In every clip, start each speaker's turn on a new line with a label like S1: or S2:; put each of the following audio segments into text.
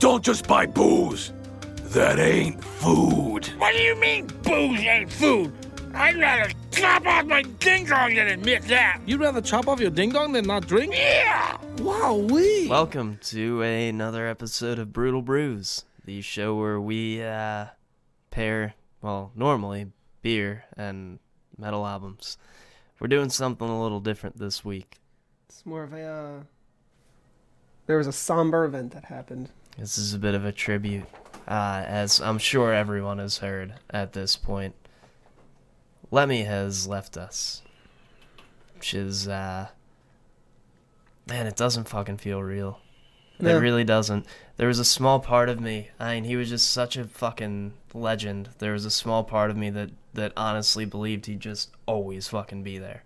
S1: don't just buy booze. That ain't food.
S2: What do you mean booze ain't food? I'd rather chop off my ding-dong than admit that.
S3: You'd rather chop off your ding-dong than not drink?
S2: Yeah!
S3: Wow-wee!
S4: Welcome to another episode of Brews, the show where we pair, well, normally, beer and metal albums. We're doing something a little different this week.
S5: It's more of a, there was a somber event that happened.
S4: This is a bit of a tribute, as I'm sure everyone has heard at this point. Lemmy has left us, which is, man, it doesn't fucking feel real.
S5: No.
S4: It really doesn't. There was a small part of me, I mean, he was just such a fucking legend. There was a small part of me that honestly believed he'd just always fucking be there.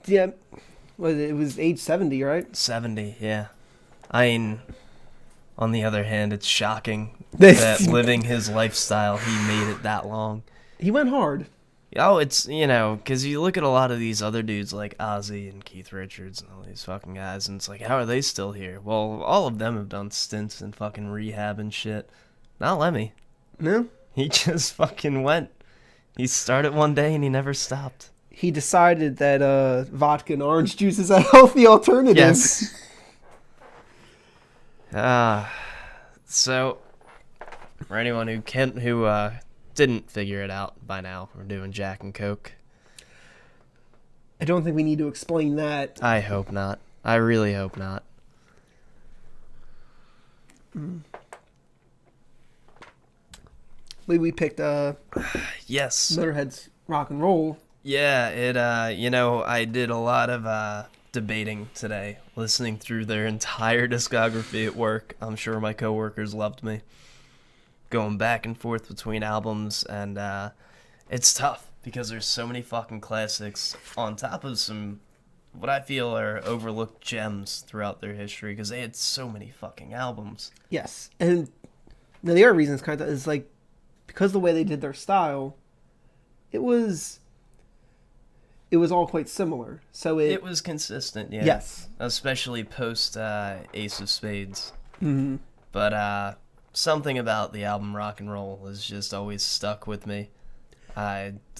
S5: Yeah, it was age 70, right?
S4: 70, yeah. I mean, on the other hand, it's shocking that living his lifestyle, he made it that long.
S5: He went hard.
S4: Oh, it's, because you look at a lot of these other dudes like Ozzy and Keith Richards and all these fucking guys, and it's like, how are they still here? Well, all of them have done stints in fucking rehab and shit. Not Lemmy.
S5: No?
S4: He just fucking went. He started one day and he never stopped.
S5: He decided that vodka and orange juice is a healthy alternative.
S4: Yes. So, for anyone who didn't figure it out by now, we're doing Jack and Coke.
S5: I don't think we need to explain that.
S4: I hope not. I really hope not.
S5: We picked
S4: Yes.
S5: Motorhead's Rock and Roll.
S4: Yeah, I did a lot of debating today, listening through their entire discography at work. I'm sure my coworkers loved me. Going back and forth between albums, and it's tough because there's so many fucking classics on top of some what I feel are overlooked gems throughout their history because they had so many fucking albums.
S5: Yes, and the other reason is like because the way they did their style, it was all quite similar. So
S4: it was consistent, yeah.
S5: Yes,
S4: especially post Ace of Spades.
S5: Mm-hmm.
S4: But something about the album Rock and Roll has just always stuck with me.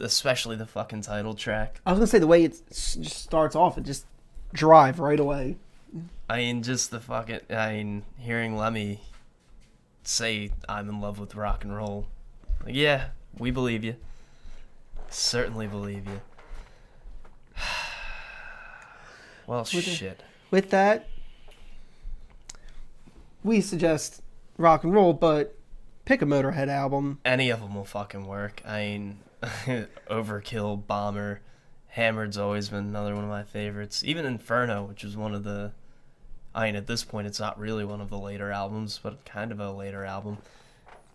S4: Especially the fucking title track.
S5: I was gonna say the way it just starts off, it just drive right away.
S4: I mean, just hearing Lemmy say, "I'm in love with rock and roll." Like, yeah, we believe you. Certainly believe you. Well, shit.
S5: With that, we suggest Rock and Roll, but pick a Motorhead album.
S4: Any of them will fucking work. I mean, Overkill, Bomber, Hammered's always been another one of my favorites. Even Inferno, which is one of the... I mean, at this point, it's not really one of the later albums, but kind of a later album.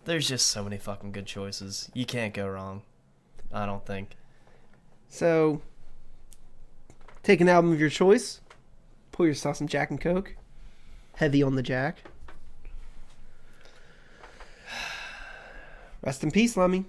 S4: There's just so many fucking good choices. You can't go wrong, I don't think.
S5: So, take an album of your choice. Pour yourself some Jack and Coke. Heavy on the Jack. Rest in peace, Lemmy.